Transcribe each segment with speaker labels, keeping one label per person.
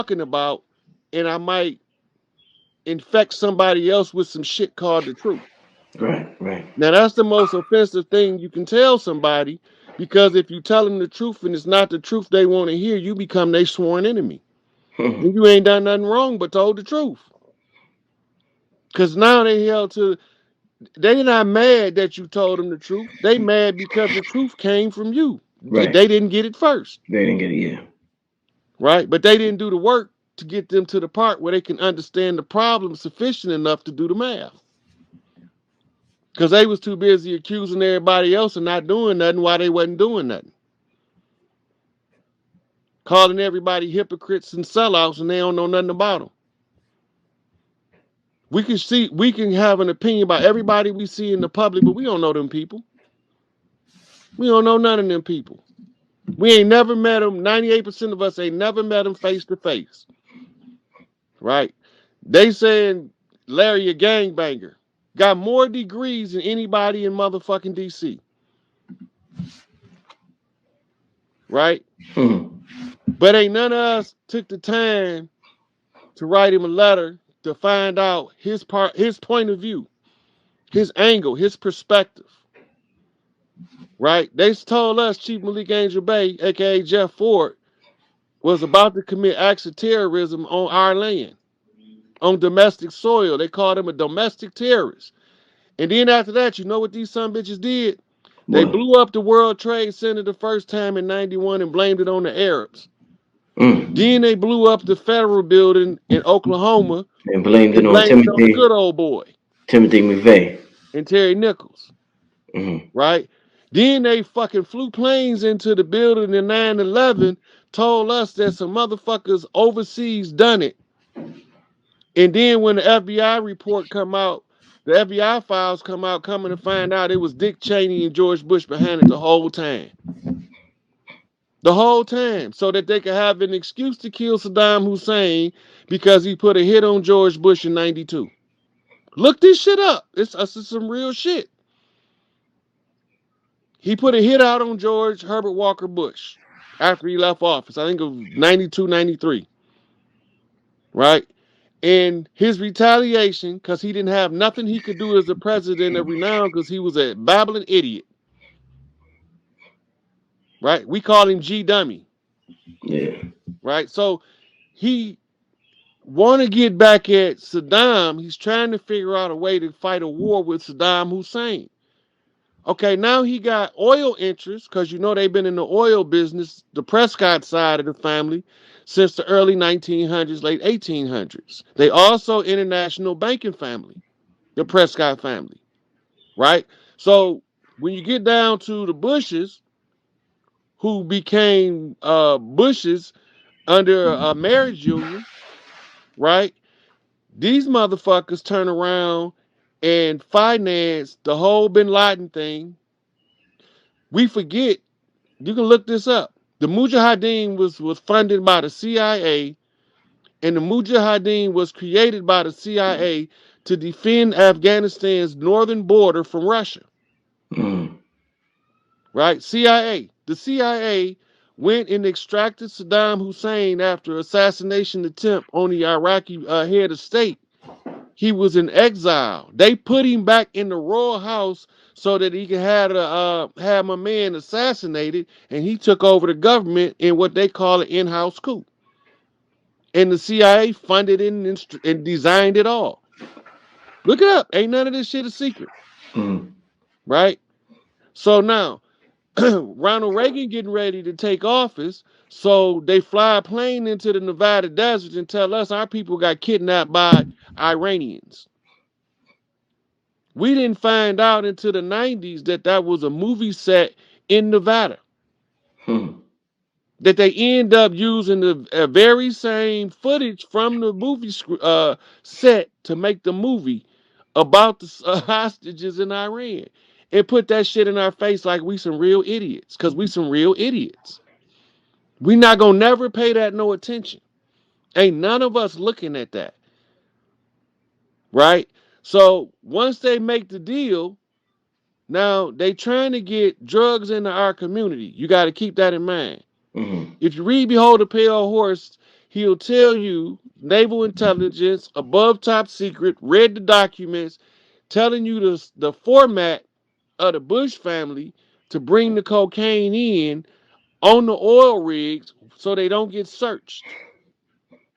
Speaker 1: talking about, and I might infect somebody else with some shit called the truth.
Speaker 2: Right, right.
Speaker 1: Now that's the most offensive thing you can tell somebody, because if you tell them the truth and it's not the truth they want to hear, you become their sworn enemy. And you ain't done nothing wrong but told the truth. Cause now they held to, they not mad that you told them the truth. They mad because the truth came from you. They
Speaker 2: Right.
Speaker 1: didn't get it first,
Speaker 2: They didn't get it. Yeah.
Speaker 1: right? But they didn't do the work to get them to the part where they can understand the problem sufficient enough to do the math. Because they was too busy accusing everybody else and not doing nothing while they wasn't doing nothing. Calling everybody hypocrites and sellouts and they don't know nothing about them. We can have an opinion about everybody we see in the public, but we don't know them people. We don't know none of them people. We ain't never met them. 98% of us ain't never met them face to face. Right? They saying Larry a gangbanger. Got more degrees than anybody in motherfucking DC. Right? But ain't none of us took the time to write him a letter to find out his point of view, his angle, his perspective. Right? They told us Chief Malik Angel Bay, aka Jeff Ford, was about to commit acts of terrorism on our land, on domestic soil. They called him a domestic terrorist. And then after that, you know what these son bitches did? They
Speaker 2: What?
Speaker 1: blew up the World Trade Center the first time in 91 and blamed it on the Arabs. Then they blew up the federal building in Oklahoma
Speaker 2: And blamed it
Speaker 1: and
Speaker 2: on
Speaker 1: blamed it on the good old boy
Speaker 2: Timothy McVeigh.
Speaker 1: and Terry Nichols. Right? Then they fucking flew planes into the building in 9/11, told us that some motherfuckers overseas done it. And then when the FBI report come out, the FBI files come out, coming to find out it was Dick Cheney and George Bush behind it the whole time. The whole time. So that they could have an excuse to kill Saddam Hussein because he put a hit on George Bush in 92. Look this shit up. It's some real shit. He put a hit out on George Herbert Walker Bush after he left office. I think it was 92, 93. Right? And his retaliation, because he didn't have nothing he could do as a president of renown because he was a babbling idiot. Right? We call him G Dummy.
Speaker 2: Yeah.
Speaker 1: Right? So he want to get back at Saddam. He's trying to figure out a way to fight a war with Saddam Hussein. Okay, now he got oil interests because you know they've been in the oil business, the Prescott side of the family, since the early 1900s, late 1800s. They also international banking family, the Prescott family, right? So when you get down to the Bushes, who became Bushes under a marriage union, right? These motherfuckers turn around and finance the whole Bin Laden thing. We forget. You can look this up. The Mujahideen was funded by the CIA, and the Mujahideen was created by the CIA to defend Afghanistan's northern border from Russia. Right? CIA. The CIA went and extracted Saddam Hussein after assassination attempt on the Iraqi head of state. He was in exile. They put him back in the royal house so that he could have my man assassinated, and he took over the government in what they call an in-house coup. And the CIA funded it and designed it all. Look it up. Ain't none of this shit a secret. Right? So now, Ronald Reagan getting ready to take office, so they fly a plane into the Nevada desert and tell us our people got kidnapped by Iranians. We didn't find out until the 90s that that was a movie set in Nevada. That they end up using the very same footage from the movie set to make the movie about the hostages in Iran and put that shit in our face like we some real idiots, because we some real idiots. We not gonna never pay that no attention. Ain't none of us looking at that. Right? So once they make the deal, now they trying to get drugs into our community. You got to keep that in mind. If you read Behold the Pale Horse, He'll tell you naval intelligence, above top secret, read the documents, telling you the format of the Bush family to bring the cocaine in on the oil rigs so they don't get searched.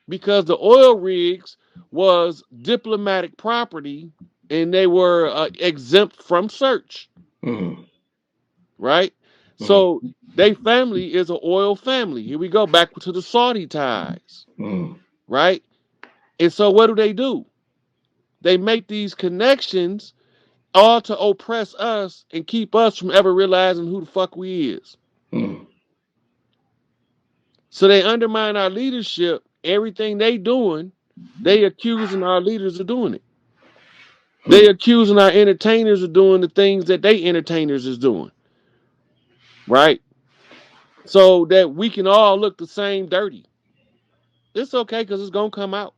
Speaker 1: Because the oil rigs was diplomatic property and they were exempt from search,
Speaker 2: Mm.
Speaker 1: right?
Speaker 2: Mm.
Speaker 1: So they family is an oil family. Here we go back to the Saudi ties,
Speaker 2: Mm.
Speaker 1: right? And so what do? They make these connections all to oppress us and keep us from ever realizing who the fuck we is.
Speaker 2: Mm.
Speaker 1: So they undermine our leadership. Everything they doing, they accusing our leaders of doing it. They
Speaker 2: Mm.
Speaker 1: accusing our entertainers of doing the things that they entertainers is doing, right? So that we can all look the same dirty. It's okay because it's gonna come out,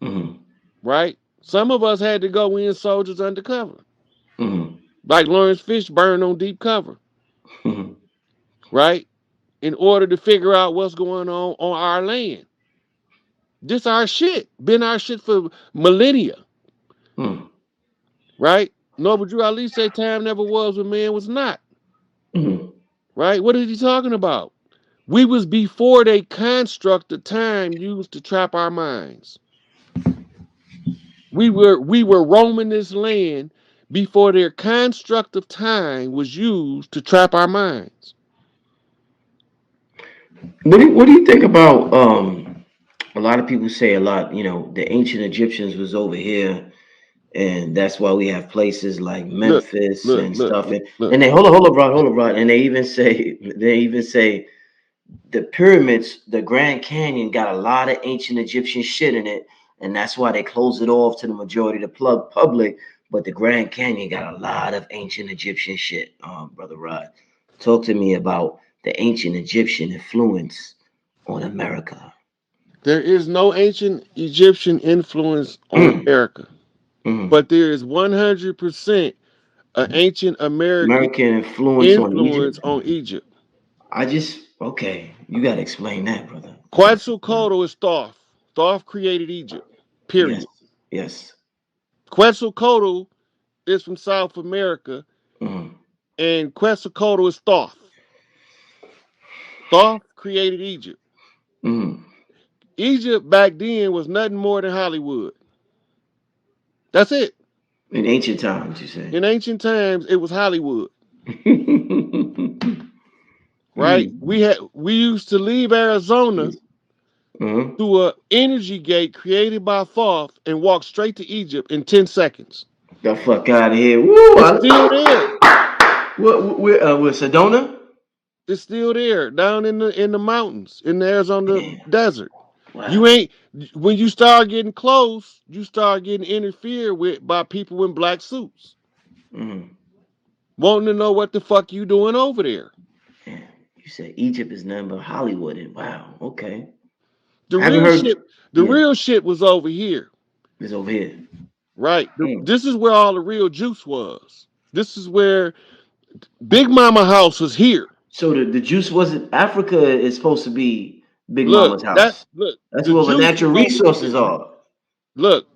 Speaker 2: Mm.
Speaker 1: right? Some of us had to go in soldiers undercover,
Speaker 2: Mm.
Speaker 1: like Lawrence Fishburne on Deep Cover,
Speaker 2: Mm.
Speaker 1: right? In order to figure out what's going on our land. This our shit. Been our shit for millennia,
Speaker 2: Mm.
Speaker 1: right? Noble Drew Ali say time never was when man was not,
Speaker 2: Mm.
Speaker 1: right? What is he talking about? We was before they construct the time used to trap our minds. We were roaming this land before their construct of time was used to trap our minds.
Speaker 2: What do you think about a lot of people say a lot, you know, the ancient Egyptians was over here and that's why we have places like
Speaker 1: Look,
Speaker 2: Memphis
Speaker 1: look,
Speaker 2: and
Speaker 1: look,
Speaker 2: stuff
Speaker 1: look.
Speaker 2: and they hold up, bro, and they even say the pyramids, the Grand Canyon got a lot of ancient Egyptian shit in it, and that's why they closed it off to the majority of the public. But the Grand Canyon got a lot of ancient Egyptian shit. Brother Rod, talk to me about the ancient Egyptian influence on America.
Speaker 1: There is no ancient Egyptian influence on
Speaker 2: Mm,
Speaker 1: America,
Speaker 2: mm.
Speaker 1: but there is 100% an ancient American
Speaker 2: American influence on
Speaker 1: influence
Speaker 2: Egypt.
Speaker 1: on Egypt.
Speaker 2: Okay, you got to explain that, brother.
Speaker 1: Quetzalcoatl is Thoth. Thoth created Egypt,
Speaker 2: Yes,
Speaker 1: period.
Speaker 2: yes.
Speaker 1: Quetzalcoatl is from South America,
Speaker 2: Mm,
Speaker 1: and Quetzalcoatl is Thoth. Thoth created Egypt.
Speaker 2: mm.
Speaker 1: Egypt back then was nothing more than Hollywood. That's it.
Speaker 2: In ancient times, you say.
Speaker 1: In ancient times, it was Hollywood, right?
Speaker 2: Mm.
Speaker 1: We used to leave Arizona
Speaker 2: Mhm.
Speaker 1: through a energy gate created by Thoth and walk straight to Egypt in 10 seconds.
Speaker 2: The fuck out of here. Woo!
Speaker 1: It's still there.
Speaker 2: With Sedona?
Speaker 1: It's still there down in the mountains in the Arizona
Speaker 2: Damn.
Speaker 1: desert. You
Speaker 2: Wow.
Speaker 1: ain't when you start getting close, you start getting interfered with by people in black suits,
Speaker 2: Mm.
Speaker 1: wanting to know what the fuck you doing over there.
Speaker 2: Yeah. You said Egypt is nothing but Hollywood. And wow. Okay.
Speaker 1: The
Speaker 2: I haven't
Speaker 1: real shit,
Speaker 2: heard.
Speaker 1: the
Speaker 2: Yeah.
Speaker 1: real shit was over here,
Speaker 2: It's over here.
Speaker 1: right?
Speaker 2: Mm.
Speaker 1: This is where all the real juice was. This is where Big Mama house was here.
Speaker 2: So the juice wasn't. Africa is supposed to be Big
Speaker 1: Look,
Speaker 2: Mama's house. That's
Speaker 1: the
Speaker 2: where the
Speaker 1: juice
Speaker 2: natural
Speaker 1: was over
Speaker 2: resources
Speaker 1: here.
Speaker 2: are.
Speaker 1: Look,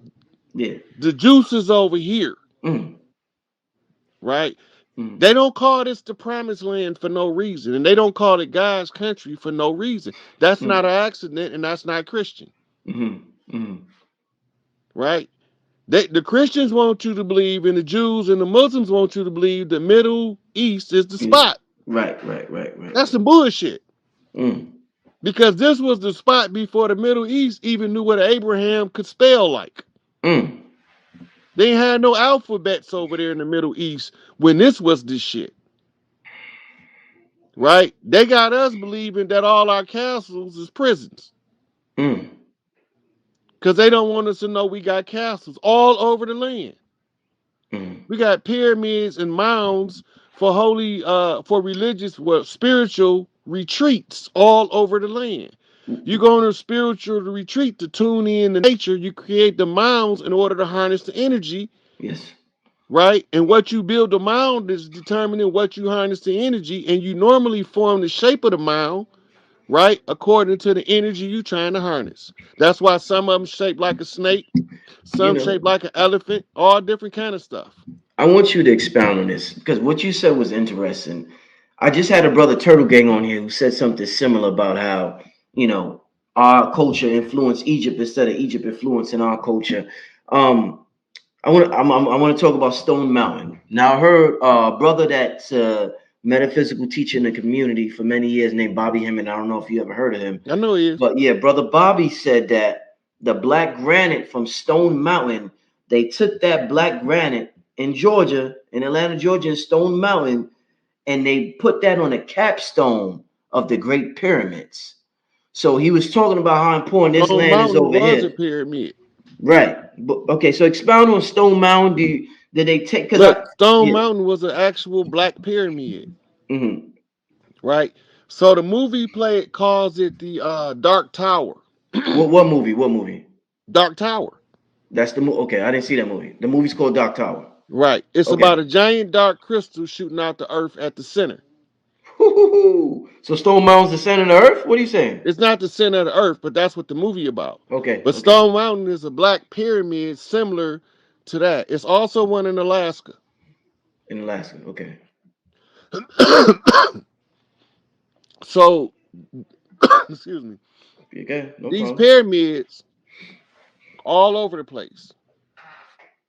Speaker 2: Yeah.
Speaker 1: the juice is over here,
Speaker 2: Mm.
Speaker 1: right?
Speaker 2: Mm.
Speaker 1: They don't call this the promised land for no reason, and they don't call it God's country for no reason. That's
Speaker 2: Mm.
Speaker 1: not an accident, and that's not Christian,
Speaker 2: Mm. Mm.
Speaker 1: right? The Christians want you to believe, and the Jews and the Muslims want you to believe the Middle East is the
Speaker 2: Is
Speaker 1: spot.
Speaker 2: right. Right. Right. Right.
Speaker 1: That's
Speaker 2: Right.
Speaker 1: some bullshit.
Speaker 2: Mm.
Speaker 1: Because this was the spot before the Middle East even knew what Abraham could spell like.
Speaker 2: Mm.
Speaker 1: They had no alphabets over there in the Middle East when this was the shit, right? They got us believing that all our castles is prisons
Speaker 2: Mm.
Speaker 1: because they don't want us to know we got castles all over the land.
Speaker 2: Mm.
Speaker 1: We got pyramids and mounds for for religious, well, spiritual retreats all over the land. You go on a spiritual retreat to tune in to nature. You create the mounds in order to harness the energy,
Speaker 2: Yes.
Speaker 1: right? And what you build the mound is determining what you harness the energy, and you normally form the shape of the mound, right? According to the energy you trying to harness. That's why some of them shaped like a snake,
Speaker 2: You
Speaker 1: some
Speaker 2: know,
Speaker 1: shaped like an elephant, all different kind of stuff.
Speaker 2: I want you to expound on this because what you said was interesting. I just had a brother Turtle Gang on here who said something similar about how, you know, our culture influenced Egypt instead of Egypt influencing our culture. Um, I want to talk about Stone Mountain. Now I heard a brother that's a metaphysical teacher in the community for many years named Bobby Hemming. I don't know if you ever heard of him,
Speaker 1: I know he is.
Speaker 2: but yeah, brother Bobby said that the black granite from Stone Mountain, they took that black granite in Georgia, in Atlanta, Georgia, in Stone Mountain, and they put that on a capstone of the Great Pyramids. So he was talking about how important this
Speaker 1: Stone
Speaker 2: land is
Speaker 1: Mountain
Speaker 2: over
Speaker 1: was a
Speaker 2: here.
Speaker 1: pyramid.
Speaker 2: Right. But, okay, so expound on Stone Mountain. Did they take? Because
Speaker 1: Look,
Speaker 2: I
Speaker 1: Stone
Speaker 2: yeah.
Speaker 1: Mountain was an actual black pyramid,
Speaker 2: Hmm.
Speaker 1: right? So the movie play calls it the Dark Tower.
Speaker 2: What movie? What movie?
Speaker 1: Dark Tower.
Speaker 2: That's the movie. Okay, I didn't see that movie. The movie's called Dark Tower.
Speaker 1: Right. It's
Speaker 2: Okay.
Speaker 1: about a giant dark crystal shooting out the earth at the center.
Speaker 2: Hoo-hoo-hoo. So Stone Mountain's the center of the earth? What are you saying?
Speaker 1: It's not the center of the earth, but that's what the movie about.
Speaker 2: Okay,
Speaker 1: But
Speaker 2: okay.
Speaker 1: Stone Mountain is a black pyramid similar to that. It's also one in Alaska.
Speaker 2: In Alaska. Okay.
Speaker 1: So, excuse me.
Speaker 2: Okay, no
Speaker 1: These
Speaker 2: problem.
Speaker 1: pyramids all over the place.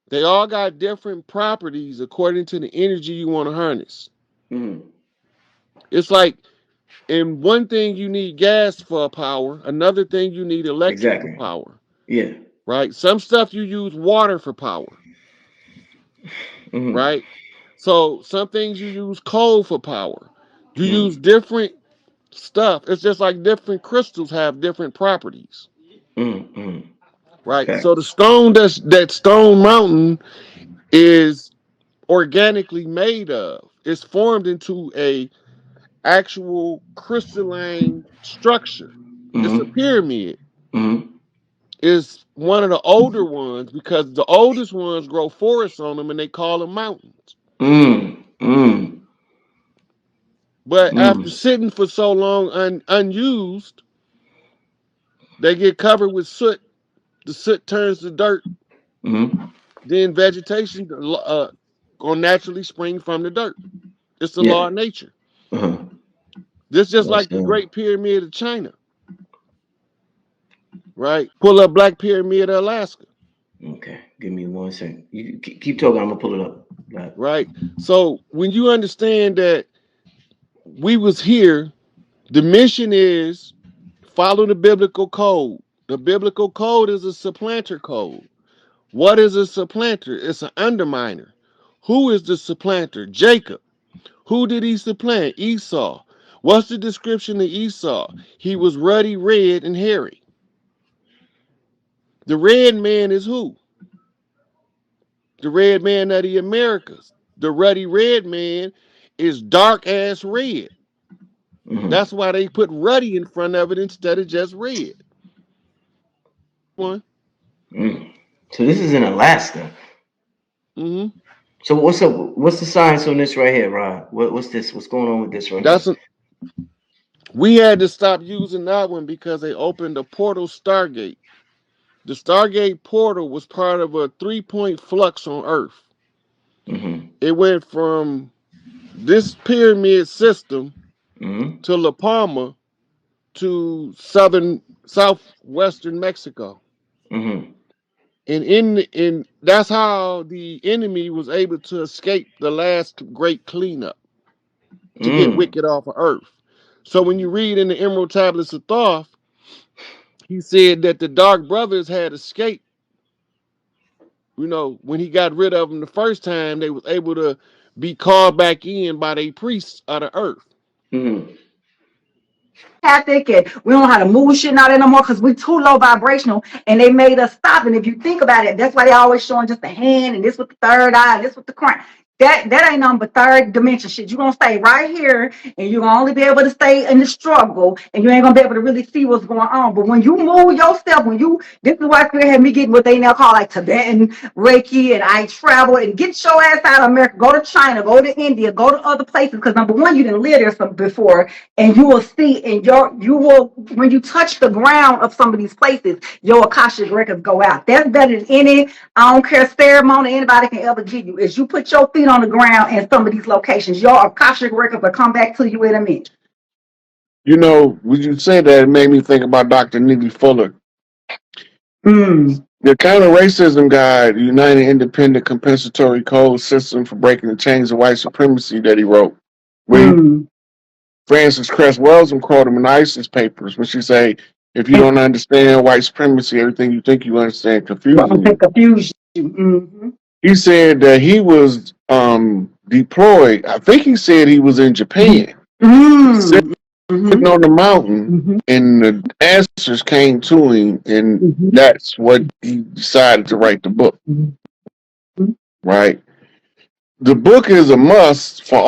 Speaker 1: They all got different properties according to the energy you want to harness.
Speaker 2: Hmm.
Speaker 1: It's like in one thing you need gas for power, another thing you need electric for
Speaker 2: Exactly.
Speaker 1: power,
Speaker 2: Yeah.
Speaker 1: right? Some stuff you use water for power,
Speaker 2: Hmm.
Speaker 1: right? So some things you use coal for power. You use
Speaker 2: Hmm.
Speaker 1: different stuff. It's just like different crystals have different properties,
Speaker 2: Hmm.
Speaker 1: right? So the
Speaker 2: Facts.
Speaker 1: stone that Stone Mountain is organically made of. It's formed into a actual crystalline structure. It's a
Speaker 2: Hmm.
Speaker 1: pyramid.
Speaker 2: Hmm.
Speaker 1: It's one of the older ones because the oldest ones grow forests on them and they call them mountains.
Speaker 2: Mm. Mm.
Speaker 1: But after
Speaker 2: Mm.
Speaker 1: sitting for so long unused, they get covered with soot. The soot turns to dirt.
Speaker 2: Hmm.
Speaker 1: Then vegetation gonna naturally spring from the dirt. It's the
Speaker 2: Yeah.
Speaker 1: law of nature.
Speaker 2: Uh-huh.
Speaker 1: This just
Speaker 2: That's
Speaker 1: like the Great Pyramid of China, right? Pull up Black Pyramid of Alaska,
Speaker 2: okay. Give me 1 second. You keep talking. I'm gonna pull it up. Right.
Speaker 1: right? So when you understand that we was here, the mission is follow the biblical code. The biblical code is a supplanter code. What is a supplanter? It's an underminer. Who is the supplanter? Jacob. Who did he supplant? Esau. What's the description of Esau? He was ruddy red and hairy. The red man is who? The red man of the Americas. The ruddy red man is dark ass red.
Speaker 2: Hmm.
Speaker 1: That's why they put ruddy in front of it instead of just red. One.
Speaker 2: Mm. So this is in Alaska.
Speaker 1: Mm-hmm.
Speaker 2: So what's up? What's the science on this right here, Rod? What's this? What's going on with this right here?
Speaker 1: That's a, we had to stop using that one because they opened a portal Stargate. The Stargate portal was part of a 3-point flux on Earth.
Speaker 2: Hmm.
Speaker 1: It went from this pyramid system
Speaker 2: Hmm.
Speaker 1: to La Palma to southwestern Mexico.
Speaker 2: Hmm.
Speaker 1: And in that's how the enemy was able to escape the last great cleanup to get
Speaker 2: Mm.
Speaker 1: wicked off of Earth. So when you read in the Emerald Tablets of Thoth, he said that the Dark Brothers had escaped. You know, when he got rid of them the first time, they was able to be called back in by their priests of the earth.
Speaker 2: Hmm.
Speaker 3: Empathic and we don't know how to move shit out there no more because we're too low vibrational and they made us stop. And if you think about it, that's why they always showing just the hand and this with the third eye and this with the crown. That ain't nothing but third dimension shit. You're gonna stay right here and you're gonna only be able to stay in the struggle and you ain't gonna be able to really see what's going on. But when you move yourself, this is why Spirit had me getting what they now call like Tibetan Reiki, and I travel and get your ass out of America, go to China, go to India, go to other places. Because number one, you didn't live there before, and you will see and you will, when you touch the ground of some of these places, your Akashic records go out. That's better than any, I don't care, ceremony anybody can ever give you. Is you put your feet on the ground in some of these locations, your Akashic records will come back to you in a minute.
Speaker 1: You know, when you said that, it made me think about Dr. NEGPIFOR. The Counter Racism Guide, the United Independent Compensatory Code System for Breaking the Chains of White Supremacy that he wrote. Frances Cress Welsing quoted him in ISIS papers when she say, if you don't understand white supremacy, everything you think you understand confuses you. He said that he was deployed. I think he said he was in Japan. Sitting on the mountain, and the answers came to him, and that's what he decided to write the book. Right? The book is a must for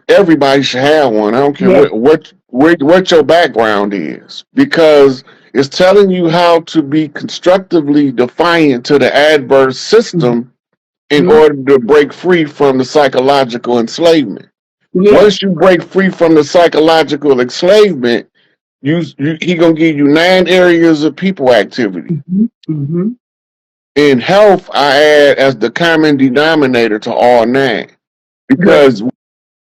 Speaker 1: everybody should have one. I don't care what your background is, because it's telling you how to be constructively defiant to the adverse system in order to break free from the psychological enslavement. Once you break free from the psychological enslavement, he gonna give you 9 areas of people activity. In health, I add as the common denominator to all 9, because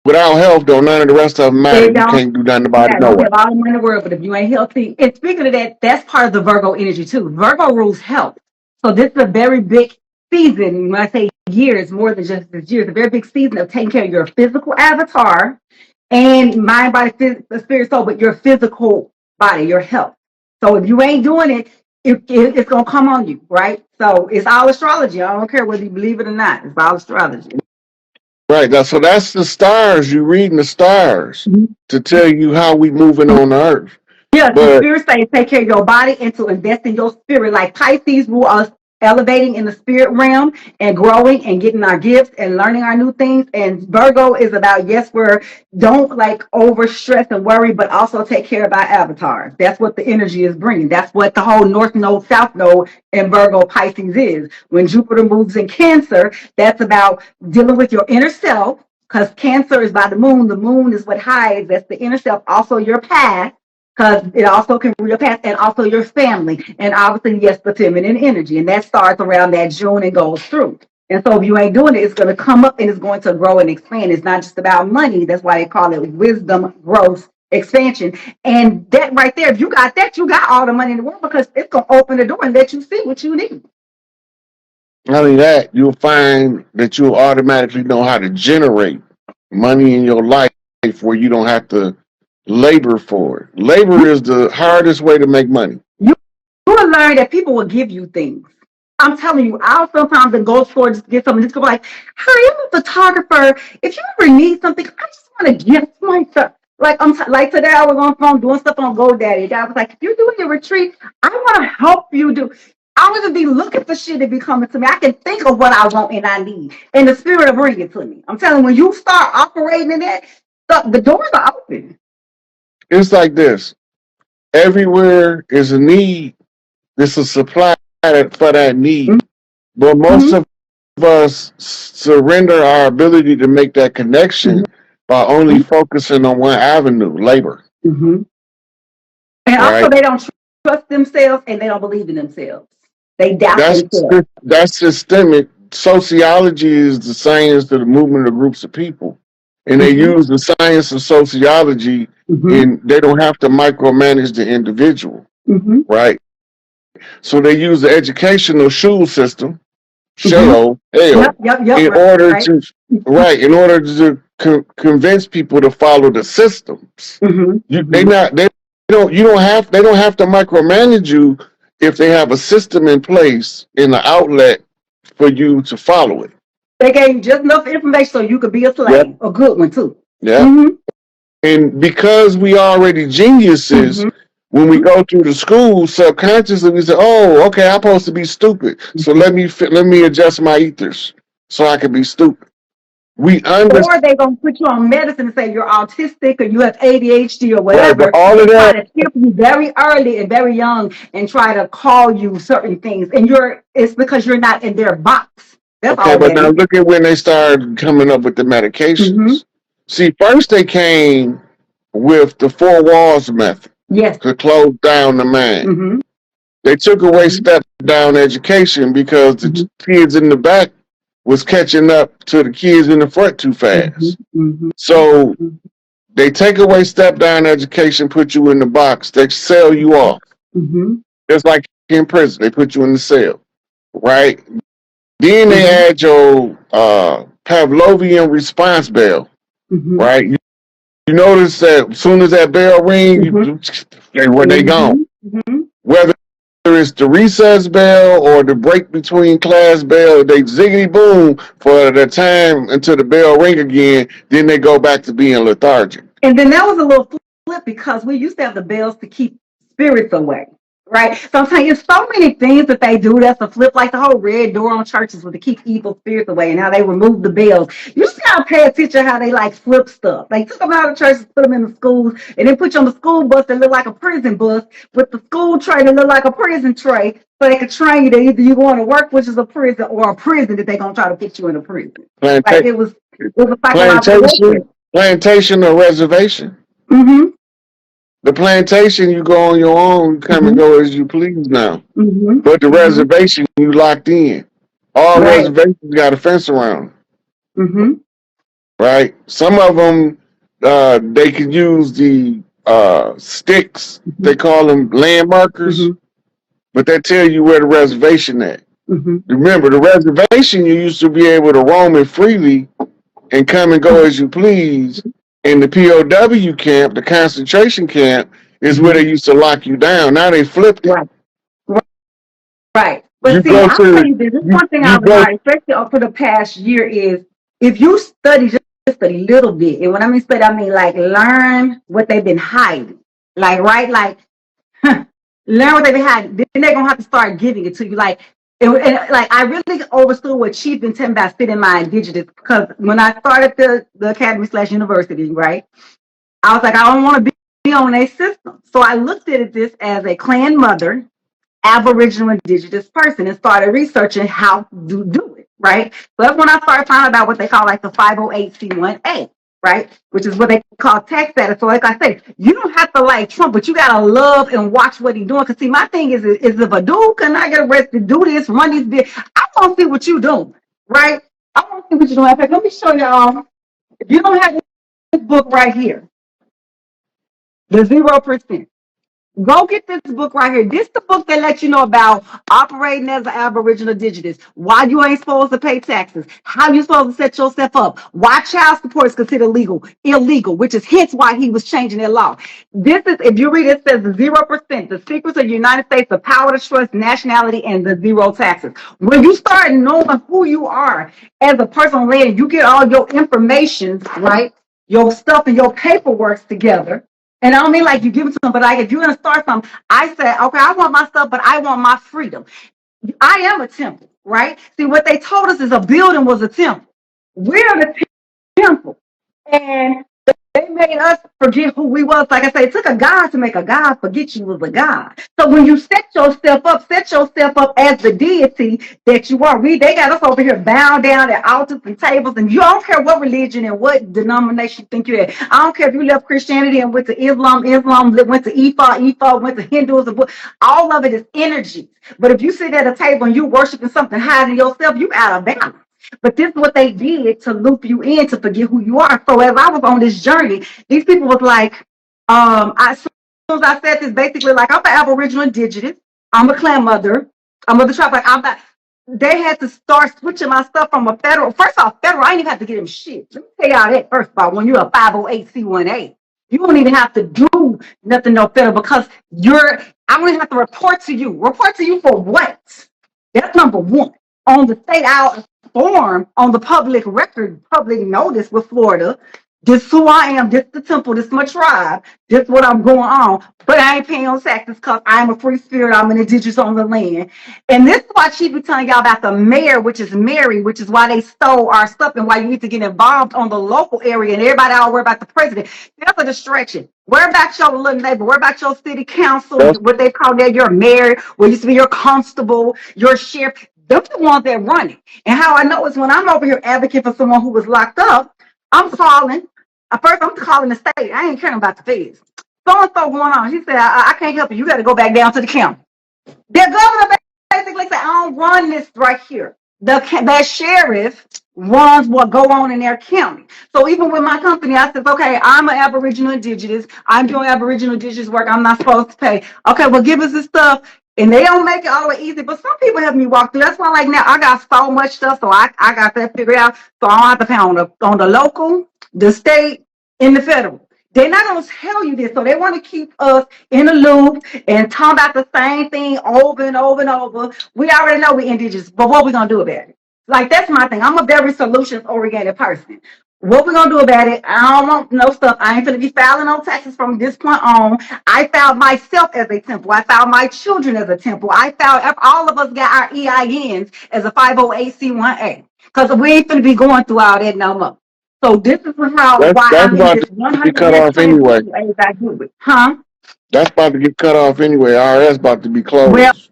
Speaker 1: without health, though, none of the rest of them matter. You can't do nothing about it.
Speaker 3: You have all the money in the world, but if you ain't healthy, and speaking of that, that's part of the Virgo energy too. Virgo rules health, so this is a very big season. When I say years, more than just this year, it's a very big season of taking care of your physical avatar and mind, body, spirit, soul, but your physical body, your health. So if you ain't doing it, it's gonna come on you, right? So it's all astrology. I don't care whether you believe it or not. It's all astrology.
Speaker 1: Right. So that's the stars. You're reading the stars to tell you how we moving on the earth.
Speaker 3: Yeah, the spirit says take care of your body and to invest in your spirit. Like Pisces, who are elevating in the spirit realm and growing and getting our gifts and learning our new things. And Virgo is about, yes, don't like over stress and worry, but also take care of our avatars. That's what the energy is bringing. That's what the whole North Node, South Node in Virgo Pisces is. When Jupiter moves in Cancer, that's about dealing with your inner self, because Cancer is by the moon. The moon is what hides. That's the inner self, also your past, because it also can be your past and also your family. And obviously, yes, the feminine energy. And that starts around that June and goes through. And so if you ain't doing it, it's going to come up and it's going to grow and expand. It's not just about money. That's why they call it wisdom, growth, expansion. And that right there, if you got that, you got all the money in the world, because it's going to open the door and let you see what you need.
Speaker 1: Not only that, you'll find that you'll automatically know how to generate money in your life where you don't have to labor for it. Labor is the hardest way to make money.
Speaker 3: You will learn that people will give you things. I'm telling you, I'll sometimes go store just get something, just go like, "Hi, I'm a photographer. If you ever need something, I just want to gift myself." Like like today, I was on phone doing stuff on GoDaddy. I was like, "If you're doing a retreat, I want to help you do." I would just be looking for shit to be coming to me. I can think of what I want and I need, and the spirit will bring it to me. I'm telling you, when you start operating in that, the doors are open.
Speaker 1: It's like this. Everywhere is a need. There's a supply for that need. But most of us surrender our ability to make that connection by only focusing on one avenue, labor.
Speaker 3: And also, they don't trust themselves and they don't believe in themselves. They doubt themselves.
Speaker 1: That's systemic. Sociology is the science of the movement of groups of people. And they use the science of sociology, and they don't have to micromanage the individual, right? So they use the educational school system, in order to convince people to follow the systems. They don't have to micromanage you if they have a system in place in the outlet for you to follow it.
Speaker 3: They gave you just enough information so you could be a slave, a good one too.
Speaker 1: And because we already geniuses, when we go through the school, subconsciously we say, "Oh, okay, I'm supposed to be stupid, so let me adjust my ethers so I can be stupid." We understand.
Speaker 3: Or they're going to put you on medicine and say you're autistic or you have ADHD or
Speaker 1: Right, but
Speaker 3: whatever,
Speaker 1: all of
Speaker 3: and try
Speaker 1: that,
Speaker 3: to tip you very early and very young and try to call you certain things. And it's because you're not in their box. That's
Speaker 1: okay,
Speaker 3: all
Speaker 1: but
Speaker 3: that
Speaker 1: now
Speaker 3: is.
Speaker 1: look at when they started coming up with the
Speaker 3: Mm-hmm.
Speaker 1: medications. See, first they came with the four walls method
Speaker 3: Yes.
Speaker 1: to close down the mind.
Speaker 3: Mm-hmm.
Speaker 1: They took away
Speaker 3: Mm-hmm.
Speaker 1: step down education because the kids in the back was catching up to the kids in the front too
Speaker 3: Mm-hmm.
Speaker 1: fast.
Speaker 3: Mm-hmm.
Speaker 1: So they take away step down education, put you in the box, they sell you off.
Speaker 3: Mm-hmm.
Speaker 1: Just like in prison, they put you in the cell, right? Then they
Speaker 3: Mm-hmm.
Speaker 1: add your Pavlovian response bell,
Speaker 3: Mm-hmm.
Speaker 1: right? You notice that as soon as that bell rings, they gone.
Speaker 3: Mm-hmm.
Speaker 1: Whether it's the recess bell or the break between class bell, they ziggity boom for the time until the bell ring again. Then they go back to being lethargic.
Speaker 3: And then that was a little flip because we used to have the bells to keep spirits away, right? So I'm saying it's so many things that they do that's a flip, like the whole red door on churches was to keep evil spirits away, and how they remove the bells. You just gotta pay attention how they like flip stuff. They took them out of churches, put them in the schools, and then put you on the school bus that look like a prison bus with the school tray that look like a prison tray, so they could train you that either you going to work, which is a prison, or a prison that they're gonna try to put you in a prison. Like
Speaker 1: Planta-
Speaker 3: it was a psychological
Speaker 1: plantation,
Speaker 3: warfare.
Speaker 1: plantation or reservation.
Speaker 3: Mm-hmm.
Speaker 1: The plantation, you go on your own, come and
Speaker 3: Mm-hmm.
Speaker 1: go as you please now.
Speaker 3: Mm-hmm.
Speaker 1: But the
Speaker 3: Mm-hmm.
Speaker 1: reservation, you locked in. All
Speaker 3: Right.
Speaker 1: reservations got a fence around,
Speaker 3: Mm-hmm.
Speaker 1: right? Some of them, they could use the sticks.
Speaker 3: Mm-hmm.
Speaker 1: They call them landmarkers,
Speaker 3: Mm-hmm.
Speaker 1: but they tell you where the reservation at.
Speaker 3: Mm-hmm.
Speaker 1: Remember, the reservation, you used to be able to roam it freely and come and go as you please. In the POW camp, the concentration camp, is where
Speaker 3: Mm-hmm.
Speaker 1: they used to lock you down. Now they flipped it.
Speaker 3: Right. Right.
Speaker 1: You
Speaker 3: But see,
Speaker 1: go
Speaker 3: I'll tell
Speaker 1: to
Speaker 3: you this. This
Speaker 1: you
Speaker 3: one thing
Speaker 1: you
Speaker 3: I've
Speaker 1: go
Speaker 3: learned, especially for the past year, is if you study just a little bit, and when I mean study, I mean like learn what they've been hiding. Like, right? Like, learn what they've been hiding. Then they're gonna have to start giving it to you. Like, like I really understood what Chief been telling about spitting my indigenous, because when I started the academy/university, right, I was like, I don't want to be on a system. So I looked at it this as a clan mother, Aboriginal indigenous person, and started researching how to do it, right? So that's when I started finding out what they call like the 508c1A, right? Which is what they call tax status. So like I said, you don't have to like Trump, but you gotta love and watch what he's doing. Cause see, my thing is if a dude cannot get arrested, do this, run these big, I want to see what you doing, right? I want to see what you're doing. In fact, let me show y'all. If you don't have this book right here, the 0%. Go get this book right here. This is the book that lets you know about operating as an Aboriginal indigenous, why you ain't supposed to pay taxes, how you supposed to set yourself up, why child support is considered illegal, which is hence why he was changing their law. This is, if you read it, it says the 0%, the secrets of the United States, the power to trust, nationality, and the zero taxes. When you start knowing who you are as a person on land, you get all your information, right? Your stuff and your paperwork together. And I don't mean like you give it to them, but like if you're gonna start something, I said, okay, I want my stuff, but I want my freedom. I am a temple, right? See, what they told us is a building was a temple. We're the temple. And they made us forget who we was. Like I say, it took a God to make a God forget you was a God. So when you set yourself up as the deity that you are. They got us over here bound down at altars and tables, and you don't care what religion and what denomination you think you're at. I don't care if you left Christianity and went to Islam, went to Ifa, went to Hinduism. All of it is energy. But if you sit at a table and you worshiping something higher than yourself, you out of balance. But this is what they did to loop you in to forget who you are. So as I was on this journey, these people was like, as soon as I said this, basically like I'm an Aboriginal indigenous, I'm a clan mother, I'm of the tribe. Like I'm not. They had to start switching my stuff from a federal. First off, federal, I didn't even have to get them shit. Let me tell y'all that first of all. When you're a 508c1A, you don't even have to do nothing no federal because I don't even have to report to you. Report to you for what? That's number one. On the state out form, on the public record, public notice with Florida, This is who I am. This is the temple. This is my tribe. This is what I'm going on. But I ain't paying no taxes because I'm a free spirit. I'm an indigenous on the land. And this is why she be telling y'all about the mayor, which is Mary, which is why they stole our stuff and why you need to get involved on the local area. And everybody all worry about the president. That's a distraction. Worry about your little neighbor. Worry about your city council,
Speaker 1: That's
Speaker 3: what they call that, your mayor, what used to be your constable, your sheriff. They're the ones that run it. And how I know is when I'm over here advocating for someone who was locked up, I'm calling. At first, I'm calling the state. I ain't caring about the feds. So and so going on. She said, I can't help you. You got to go back down to the county. The governor basically said, I don't run this right here. That sheriff runs what go on in their county. So even with my company, I said, okay, I'm an Aboriginal Indigenous. I'm doing Aboriginal Indigenous work. I'm not supposed to pay. Okay, well, give us this stuff. And they don't make it all the way easy, but some people help me walk through. That's why, like now, I got so much stuff, so I got that figured out. So I don't have to pay on the local, the state, and the federal. They're not going to tell you this, so they want to keep us in the loop and talk about the same thing over and over and over. We already know we're indigenous, but what we going to do about it? Like, that's my thing. I'm a very solutions-oriented person. What we going to do about it? I don't want no stuff. I ain't going to be filing no taxes from this point on. I filed myself as a temple. I filed my children as a temple. I filed, all of us got our EINs as a 508c1A because we ain't going to be going through all that no more. So this is how why
Speaker 1: that's
Speaker 3: I'm in
Speaker 1: about
Speaker 3: this
Speaker 1: to be cut
Speaker 3: 100-year
Speaker 1: off anyway.
Speaker 3: transition as I do it. Huh?
Speaker 1: That's about to get cut off anyway. IRS about to be
Speaker 3: Well,
Speaker 1: closed.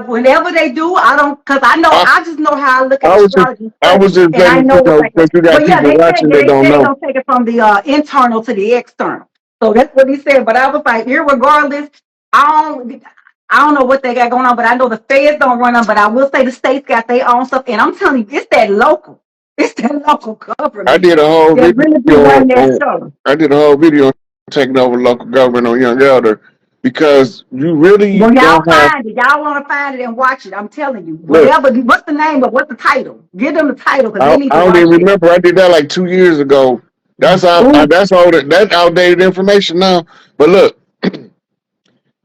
Speaker 3: whenever they do, I don't, because
Speaker 1: I,
Speaker 3: I just know how I look at
Speaker 1: I was just
Speaker 3: astrology and
Speaker 1: I
Speaker 3: study,
Speaker 1: was just
Speaker 3: and I
Speaker 1: letting
Speaker 3: know
Speaker 1: you
Speaker 3: what's
Speaker 1: know
Speaker 3: like that.
Speaker 1: because you got
Speaker 3: But yeah,
Speaker 1: people
Speaker 3: they said
Speaker 1: watching that don't
Speaker 3: they
Speaker 1: know.
Speaker 3: gonna take it from the internal to the external. So that's what he said. But I was like, irregardless, I don't. I don't know what they got going on, but I know the feds don't run them. But I will say the states got their own stuff, and I'm telling you, it's that local. It's that local
Speaker 1: I
Speaker 3: government
Speaker 1: did a whole
Speaker 3: that
Speaker 1: video
Speaker 3: really be running that
Speaker 1: on
Speaker 3: show.
Speaker 1: I did a whole video on taking over local government on Young Elder because you really
Speaker 3: Well, y'all
Speaker 1: don't have
Speaker 3: find it. Y'all want to find it and watch it. I'm telling you.
Speaker 1: look.
Speaker 3: Whatever. What's the name of? What's the title? Give them the title because they need
Speaker 1: I
Speaker 3: to
Speaker 1: don't
Speaker 3: watch
Speaker 1: even
Speaker 3: it.
Speaker 1: remember. I did that like 2 years ago.
Speaker 3: Ooh.
Speaker 1: That's all that's outdated information now. But look,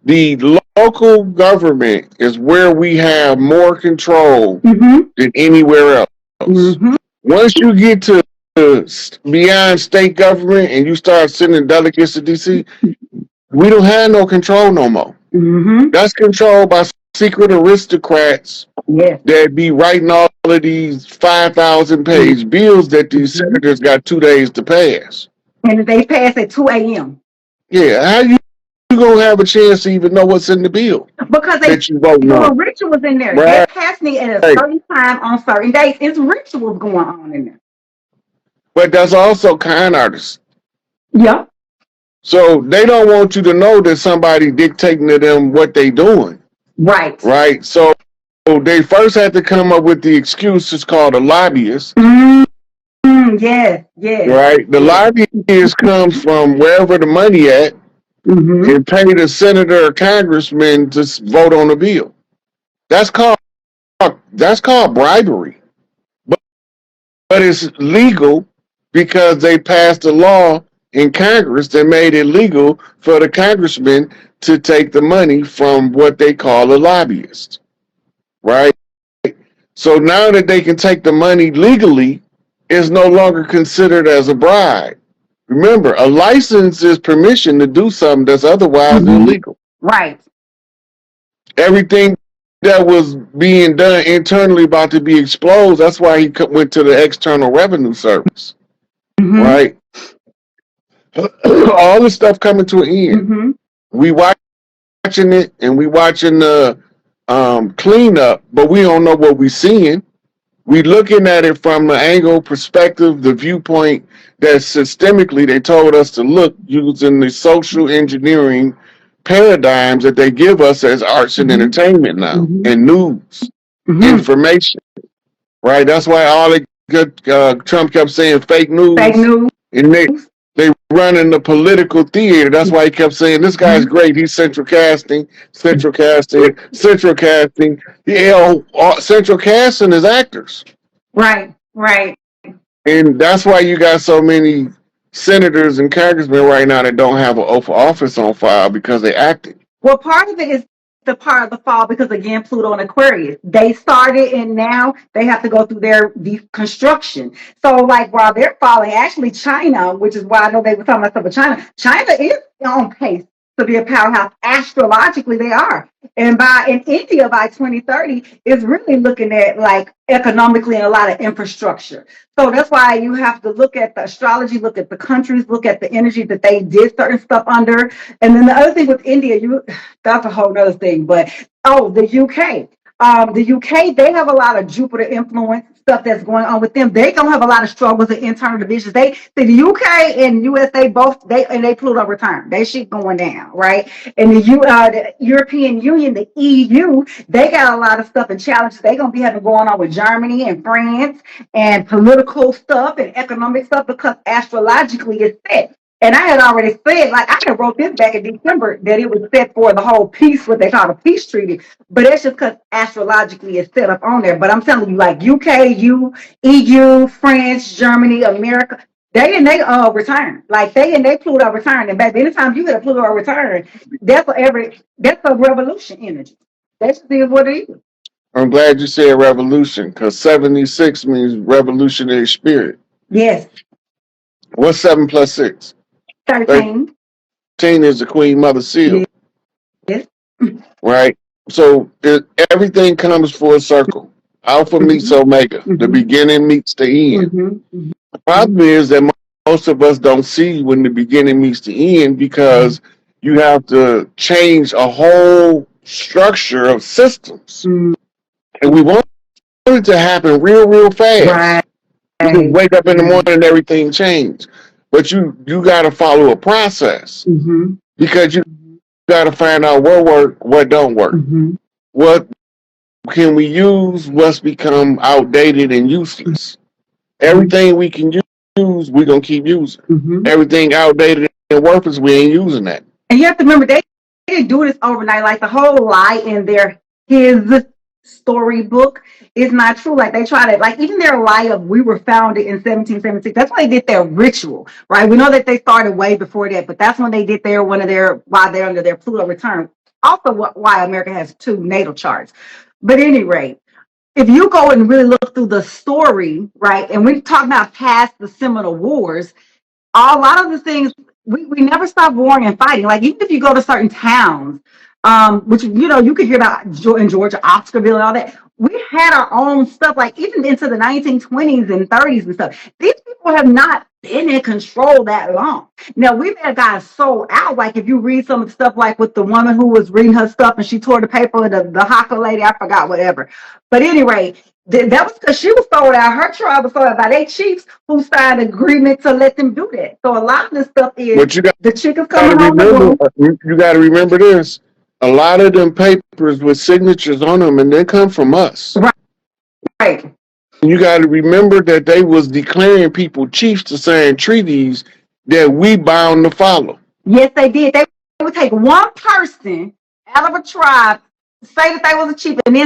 Speaker 1: the local government is where we have more control
Speaker 3: Mm-hmm.
Speaker 1: than anywhere else.
Speaker 3: Mm-hmm.
Speaker 1: Once you get to beyond state government and you start sending delegates to DC, we don't have no control no more.
Speaker 3: Mm-hmm.
Speaker 1: That's controlled by secret aristocrats
Speaker 3: Yes.
Speaker 1: that be writing all of these 5,000-page bills that these
Speaker 3: Mm-hmm.
Speaker 1: senators got 2 days to pass.
Speaker 3: And they pass at 2 a.m.
Speaker 1: Yeah, how you gonna have a chance to even know what's in the bill
Speaker 3: because they
Speaker 1: that you voting
Speaker 3: doing
Speaker 1: on?
Speaker 3: rituals in there. They're
Speaker 1: Right.
Speaker 3: passing it at a certain time on certain days. It's rituals going on in there.
Speaker 1: But that's also con artists.
Speaker 3: Yeah.
Speaker 1: So they don't want you to know that somebody dictating to them what they doing.
Speaker 3: Right.
Speaker 1: Right? So they first had to come up with the excuse. It's called a lobbyist.
Speaker 3: Yes. Yes.
Speaker 1: Right? The
Speaker 3: Yes.
Speaker 1: lobbyist comes from wherever the money at
Speaker 3: Mm-hmm.
Speaker 1: and pay the senator or congressman to vote on a bill. That's called bribery. But it's legal because they passed a law in Congress that made it legal for the congressman to take the money from what they call a lobbyist. Right? So now that they can take the money legally, it's no longer considered as a bribe. Remember, a license is permission to do something that's otherwise
Speaker 3: Mm-hmm.
Speaker 1: illegal.
Speaker 3: Right.
Speaker 1: Everything that was being done internally about to be exposed. That's why he went to the External Revenue Service,
Speaker 3: Mm-hmm.
Speaker 1: right? All this stuff coming to an end.
Speaker 3: Mm-hmm.
Speaker 1: We watching it and we watching the cleanup, but we don't know what we're seeing. We looking at it from the angle, perspective, the viewpoint that systemically they told us to look using the social engineering paradigms that they give us as arts and entertainment now
Speaker 3: Mm-hmm.
Speaker 1: and news,
Speaker 3: Mm-hmm.
Speaker 1: information, right? That's why all Trump kept saying fake
Speaker 3: Fake
Speaker 1: news,
Speaker 3: news.
Speaker 1: and they run in the political theater. That's why he kept saying this guy's great. He's central casting, central casting, central casting. Yeah, central casting is actors.
Speaker 3: Right. Right.
Speaker 1: And that's why you got so many senators and congressmen right now that don't have an oath of office on file because they acting.
Speaker 3: Well, part of it is the part of the fall because again, Pluto and Aquarius. They started and now they have to go through their deconstruction. So like while they're falling, actually China, which is why I know they were talking about stuff with China, China is on pace to be a powerhouse. Astrologically, they are. And by in India by 2030 is really looking at like economically and a lot of infrastructure. So that's why you have to look at the astrology, look at the countries, look at the energy that they did certain stuff under. And then the other thing with India, that's a whole nother thing. But the UK. The UK, they have a lot of Jupiter influence stuff that's going on with them. They don't have a lot of struggles and internal divisions. The UK and USA both they Pluto return. They shit going down, right? And the European Union, the EU, they got a lot of stuff and challenges they gonna be having going on with Germany and France and political stuff and economic stuff because astrologically it's set. And I had already said, like I had wrote this back in December that it was set for the whole peace, what they call a peace treaty. But that's just because astrologically it's set up on there. But I'm telling you, like UK, EU, France, Germany, America, they return. Like they Pluto return. And baby, anytime you get a Pluto return, that's a revolution energy. That's just what it is.
Speaker 1: I'm glad you said revolution because 76 means revolutionary spirit.
Speaker 3: Yes.
Speaker 1: What's 7 plus 6?
Speaker 3: 13.
Speaker 1: 13 is the Queen Mother Seal.
Speaker 3: Yes.
Speaker 1: Right? So everything comes full circle. Alpha meets Omega. The beginning meets the end. The problem is that most of us don't see when the beginning meets the end because you have to change a whole structure of systems. And we want it to happen real fast.
Speaker 3: Right.
Speaker 1: You wake up in the morning and everything changed. But you got to follow a process because you got to find out what works, what don't work. What can we use, what's become outdated and useless. Everything we can use, we're going to keep using. Everything outdated and worthless, we ain't using that.
Speaker 3: And you have to remember, they didn't do this overnight. Like the whole lie in his storybook is not true. Like they try to, like even their lie of we were founded in 1776. That's why they did their ritual, right? We know that they started way before that, but that's when they did why they're under their Pluto return. Also, why America has 2 natal charts. But at any rate, if you go and really look through the story, right, and we talk about past the Seminole Wars, a lot of the things we never stop warring and fighting. Like even if you go to certain towns, which you could hear about in Georgia, Oscarville, and all that. We had our own stuff, like even into the 1920s and 30s and stuff. These people have not been in control that long. Now we've had guys sold out. Like if you read some of the stuff, like with the woman who was reading her stuff and she tore the paper, the Haka lady, I forgot whatever. But anyway, that was because she was sold out. Her tribe was sold out by 8 chiefs who signed an agreement to let them do that. So a lot of this stuff is the chickens coming home.
Speaker 1: You got to remember this. A lot of them papers with signatures on them, and they come from us.
Speaker 3: Right.
Speaker 1: You got to remember that they was declaring people chiefs to sign treaties that we bound to follow.
Speaker 3: Yes, they did. They would take one person out of a tribe, say that they was a chief, and then